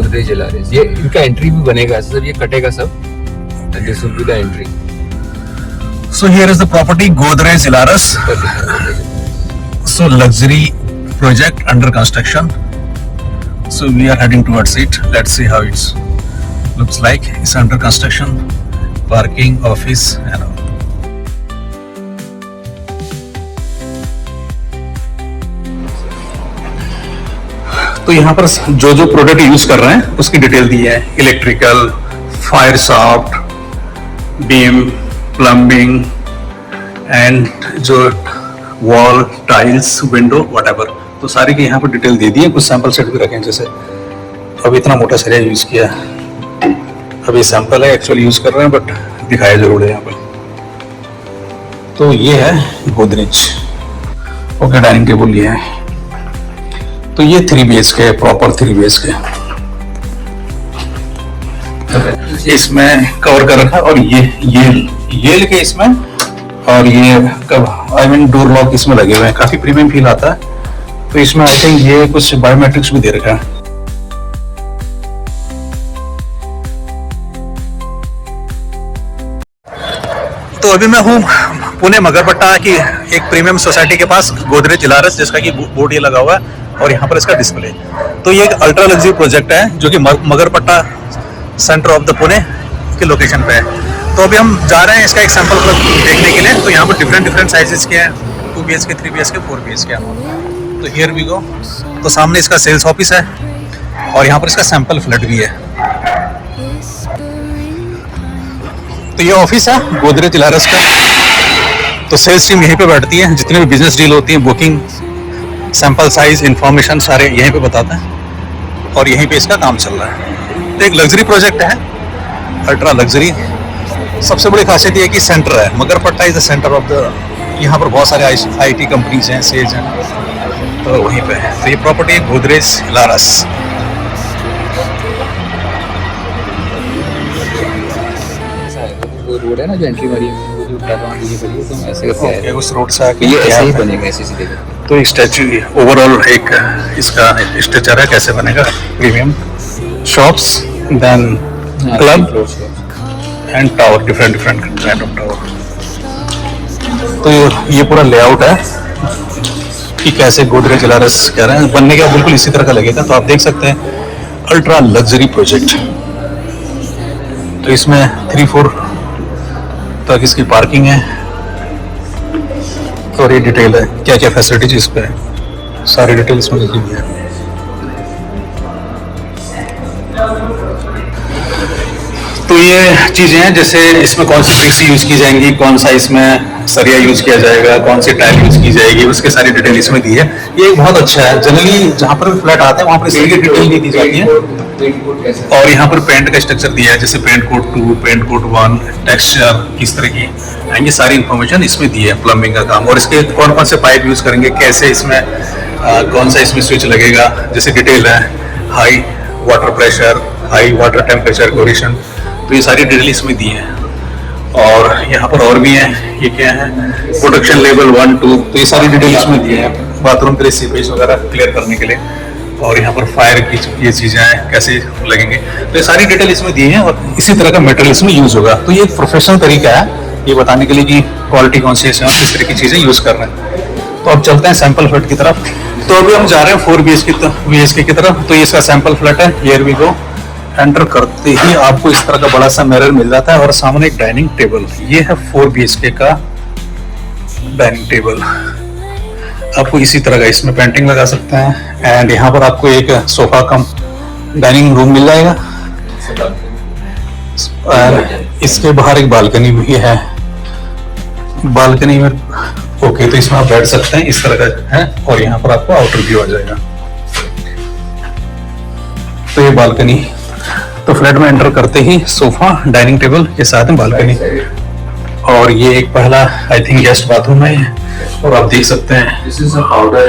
गोदरेज इलारिस। ये इनका एंट्री भी बनेगा सर, ये कटेगा सब, this will be the entry. So here is the property Godrej Ilaris. So luxury project under construction. So we are heading towards it. Let's see how it looks like. It's under construction. Parking, office, and all. तो यहाँ पर जो जो product use कर रहे हैं उसकी detail दी है। Electrical, fire soft, beam, plumbing and जो वॉल, टाइल्स, विंडो, व्हाटएवर, तो सारी की यहाँ पर डिटेल दे दी है। कुछ सैंपल सेट भी रखे हैं, जैसे अब इतना मोटा सरिया यूज किया, अभी सैंपल है, एक्चुअली यूज कर रहे हैं बट दिखाया जरूर है यहाँ पर। तो ये है गोदरेज। ओके, डाइनिंग टेबल ये है। तो ये 3 BHK है, प्रॉपर 3 BHK इसमें कवर कर रखा है। और ये लेके इसमें, और ये कब आई मीन डोर लॉक इसमें लगे हुए हैं, काफी प्रीमियम फील आता है। तो इसमें आई थिंक ये कुछ बायोमेट्रिक्स भी दे रखा है। तो अभी मैं हूँ पुणे मगरपट्टा की एक प्रीमियम सोसाइटी के पास, गोदरेज इलारिस, जिसका कि बोर्ड ये लगा हुआ है और यहाँ पर इसका डिस्प्ले। तो ये एक अल्ट्रा लग्जरी प्रोजेक्ट है जो कि Magarpatta centre of the Pune के लोकेशन पे है। तो अभी हम जा रहे हैं इसका एक सैंपल फ्लैट देखने के लिए। तो यहाँ पर डिफरेंट साइजेस के हैं, 2 BHK, 3 BHK, 4 BHK। तो हियर वी गो। तो सामने इसका सेल्स ऑफिस है और यहाँ पर इसका सैंपल फ्लैट भी है। तो ये ऑफिस है गोदरेज इलारिस का। तो सेल्स टीम यहीं पे बैठती है, जितने भी बिजनेस डील होती है, बुकिंग, सैंपल साइज, इंफॉर्मेशन सारे यहीं पे बताते हैं और यहीं पे इसका काम चल रहा है। तो एक लग्जरी प्रोजेक्ट है, अल्ट्रा लग्जरी। सबसे बड़ी खासियत ये है कि सेंटर है, Magarpatta is the centre of the, यहाँ पर बहुत सारे IT कंपनीज हैं, सेज हैं, तो वहीं पे है। तो ये प्रॉपर्टी गोदरेज इलारिस। रोड है ना जो एंट्री मारी है, वो जो बैकग्राउंड ये करिए, तो ऐसे करके आए। उस रोड से आके ये ऐसे ही बनेगा, ऐसे सीधे। तो एक स्टैचू, ओवरऑल एक इसका स्ट्रक्चर है, कैसे बनेगा। Premium shops, then club and tower, different kind of tower. तो ये पूरा लेआउट है कि कैसे गोदरेज इलारिस कह रहे हैं बनने का, बिल्कुल इसी तरह का लगेगा। तो आप देख सकते हैं अल्ट्रा लग्जरी प्रोजेक्ट। तो इसमें 3-4 तक इसकी पार्किंग है और ये डिटेल है क्या क्या फैसिलिटीज इस पे है, सारी डिटेल इसमें लिखी हुई है। तो ये चीजें हैं, जैसे इसमें कौन सी ब्रिक्स यूज की जाएंगी, कौन सा इसमें सरिया यूज किया जाएगा, कौन सी टाइल यूज की जाएगी, उसके सारी डिटेल इसमें दी है। ये बहुत अच्छा है। जनरली जहाँ पर भी फ्लैट आते हैं वहाँ पर इसकी डिटेल नहीं दी जाती है। और यहाँ पर पेंट का स्ट्रक्चर दिया है, जैसे paint code 2, paint code 1, texture किस तरह की, ये सारी इन्फॉर्मेशन इसमें दी है। प्लम्बिंग का काम और इसके कौन कौन से पाइप यूज करेंगे, कैसे इसमें कौन सा इसमें स्विच लगेगा, जैसे डिटेल है, high water pressure, high water temperature correlation, तो ये सारी डिटेल इसमें दी है। और यहाँ पर और भी है, ये क्या है, प्रोटेक्शन लेवल 1, 2, तो ये सारी डिटेल इसमें दी है, बाथरूम के लिए सीपेज वगैरह क्लियर करने के लिए। और यहाँ पर फायर की ये चीजें हैं, कैसे लगेंगे, तो ये सारी डिटेल इसमें दी है। और इसी तरह का मटेरियल इसमें यूज होगा। तो ये एक प्रोफेशनल तरीका है ये बताने के लिए कि क्वालिटी कौन सी है, किस तरह की चीजें यूज कर रहे हैं। तो अब चलते हैं सैंपल फ्लैट की तरफ। तो अभी हम जा रहे हैं 4 BHK की तरफ। तो ये इसका सैंपल फ्लैट है, हियर वी गो। एंटर करते ही आपको इस तरह का बड़ा सा मिरर मिल जाता है और सामने एक डाइनिंग टेबल। ये है 4 BHK का डाइनिंग टेबल। आपको इसी तरह का इसमें पेंटिंग लगा सकते हैं। एंड यहाँ पर आपको एक सोफा कम डाइनिंग रूम मिल जाएगा। इसके बाहर एक बालकनी भी है। बालकनी में ओके, तो इसमें आप बैठ सकते हैं, इस तरह का है। और यहाँ पर आपको आउटर व्यू आ जाएगा। तो ये बालकनी, तो फ्लैट में एंटर करते ही सोफा, डाइनिंग टेबल के साथ में बालकनी। और ये एक पहला आई थिंक गेस्ट बाथरूम है। और आप देख सकते हैं This is a powder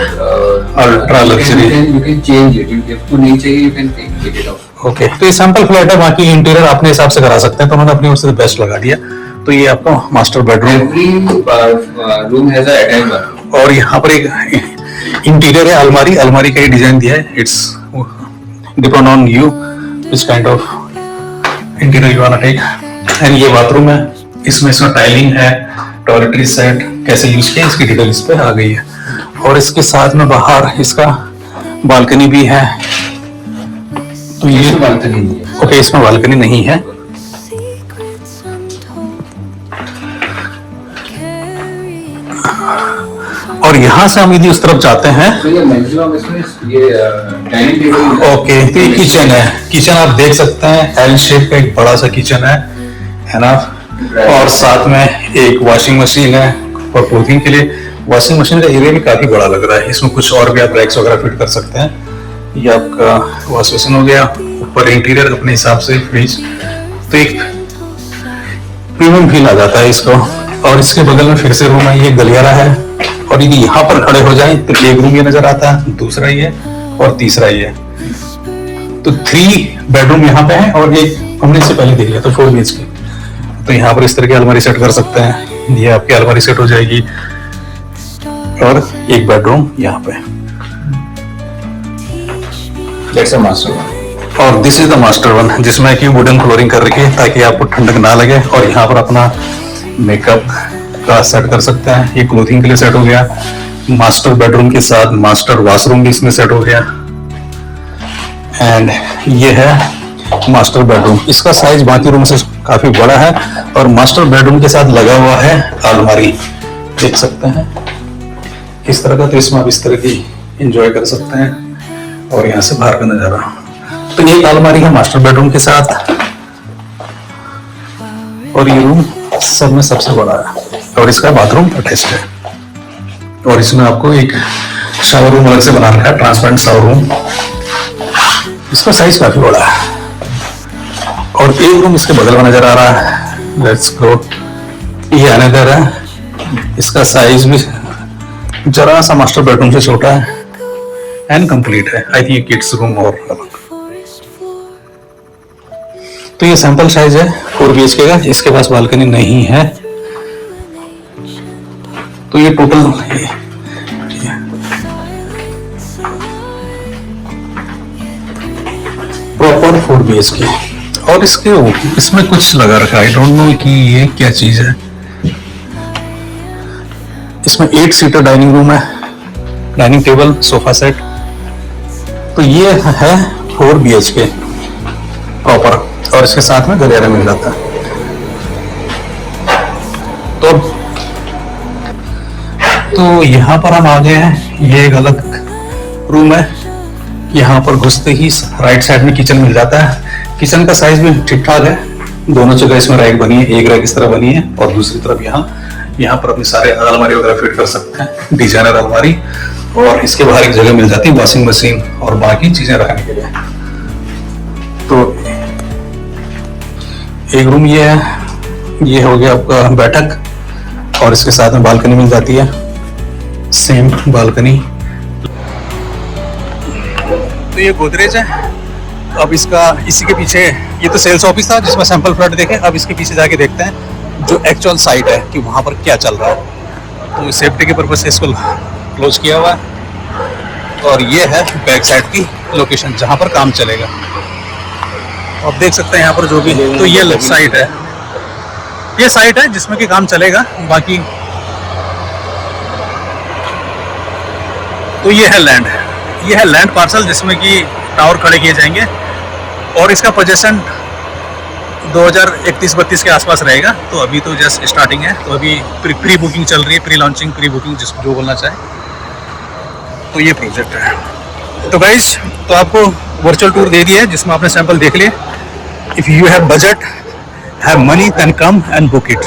ultra luxury. You can change it. If तो नहीं चाहिए you can take it off. Okay, तो ये सैंपल फ्लैट है, बाकी इंटीरियर अपने हिसाब से करा सकते हैं। तो उन्होंने अपनी ओर से बेस्ट लगा दिया। तो ये आपका master bedroom. Every room has a attached bathroom. और यहाँ पर एक इंटीरियर है, अलमारी का ही डिजाइन दिया है। It's depend on you. which kind of interior you wanna take. And ये बाथरूम है, इसमें टाइलिंग है, टॉयलेटरी सेट कैसे यूज किया इसकी डिटेल इस पे आ गई है। और इसके साथ में बाहर इसका बालकनी भी है। तो ये बालकनी नहीं है। ओके, इसमें बालकनी नहीं है। और यहाँ से हम यदि उस तरफ जाते हैं तो ये मैक्सिमम इसमें ये डाइनिंग टेबल। ओके, तो ये किचन है। किचन आप देख सकते हैं, एल शेप का एक बड़ा सा किचन है ना। और साथ में एक वॉशिंग मशीन है और क्लोथिंग के लिए। वॉशिंग मशीन का एरिया भी काफी बड़ा लग रहा है। इसमें कुछ और भी आप रैक्स वगैरह फिट कर सकते हैं। ये आपका वॉश बेसिन हो गया, ऊपर इंटीरियर अपने हिसाब से फ्रिज। तो एक प्रीमियम फील आ जाता है इसको। और इसके बगल में फिर से रूम है, ये गलियारा है। और यदि यहाँ पर खड़े हो जाएं तो एक रूम ये नजर आता है, दूसरा ये और तीसरा ये। तो 3 बेडरूम यहाँ पे है और एक हमने इससे पहले देख लिया तो 4 BHK। तो यहाँ पर इस तरह की अलमारी सेट कर सकते हैं, ये आपकी अलमारी सेट हो जाएगी। और एक बेडरूम यहाँ पे। That's a master. और this is the master one, जिसमें कि वुडन फ्लोरिंग कर रखी है ताकि आपको ठंडक ना लगे। और यहाँ पर अपना मेकअप का सेट कर सकते हैं। ये क्लोथिंग के लिए सेट हो गया। मास्टर बेडरूम के साथ मास्टर वॉशरूम भी इसमें सेट हो गया। एंड ये है मास्टर बेडरूम। इसका साइज बाकी रूम से काफी बड़ा है। और मास्टर बेडरूम के साथ लगा हुआ है अलमारी, देख सकते हैं इस तरह का। तो इसमें आप इस तरह की एंजॉय कर सकते हैं। और यहाँ से बाहर का नजारा। तो ये अलमारी है मास्टर बेडरूम के साथ। और ये रूम सब में सबसे बड़ा है। और इसका बाथरूम अटैच्ड है। और इसमें आपको एक शावर रूम अलग से बना रखा है, ट्रांसपेरेंट शावर रूम। इसका साइज काफी बड़ा है। और एक रूम इसके बगल में नजर आ रहा है, लेट्स गो। ये अनदर है, इसका साइज भी जरा सा मास्टर बेडरूम से छोटा है एंड कंप्लीट है। आई थिंक किड्स रूम और अलग। तो ये सैंपल साइज है 4 BHK का। इसके पास बालकनी नहीं है। तो ये टोटल प्रॉपर 4 BHK। और इसमें कुछ लगा रखा है, आई डोंट नो कि ये क्या चीज है। इसमें 8 सीटर डाइनिंग रूम है, डाइनिंग टेबल, सोफा सेट। तो ये है 4 BHK प्रॉपर। और इसके साथ में गलियारा मिल जाता है। तो यहाँ पर हम आ गए हैं। ये एक अलग रूम है। यहाँ पर घुसते ही राइट साइड में किचन मिल जाता है। किचन का साइज भी ठीक ठाक है। दोनों जगह इसमें रैक बनी है, एक रैक इस तरह बनी है और दूसरी तरफ यहाँ पर अपने सारे अलमारी वगैरह फिट कर सकते हैं, डिजाइनर अलमारी। और इसके बाहर एक जगह मिल जाती है वॉशिंग मशीन और बाकी चीजें रखने के लिए। तो एक रूम ये है, ये हो गया आपका बैठक। और इसके साथ में बालकनी मिल जाती है, सेम बालकनी। तो ये गोदरेज है। अब इसका इसी के पीछे, ये तो सेल्स ऑफिस था जिसमें सैंपल फ्लैट देखे। अब इसके पीछे जाके देखते हैं जो एक्चुअल साइट है कि वहाँ पर क्या चल रहा है। तो सेफ्टी के पर्पज से इसको क्लोज किया हुआ है। और ये है बैक साइड की लोकेशन जहाँ पर काम चलेगा। आप देख सकते हैं यहाँ पर जो भी। तो ये साइट है, ये साइट है जिसमें कि काम चलेगा। बाकी तो ये है लैंड, ये है लैंड पार्सल जिसमें कि टावर खड़े किए जाएंगे। और इसका पोजीशन 2031-32 के आसपास रहेगा। तो अभी तो जस्ट स्टार्टिंग है। तो अभी प्री बुकिंग चल रही है, प्री लॉन्चिंग, प्री बुकिंग, जिसको जो बोलना चाहे। तो ये प्रोजेक्ट है। तो गाइस, तो आपको वर्चुअल टूर दे दिया है जिसमें आपने सैंपल देख लिए। If you have budget, have money, then come and book it.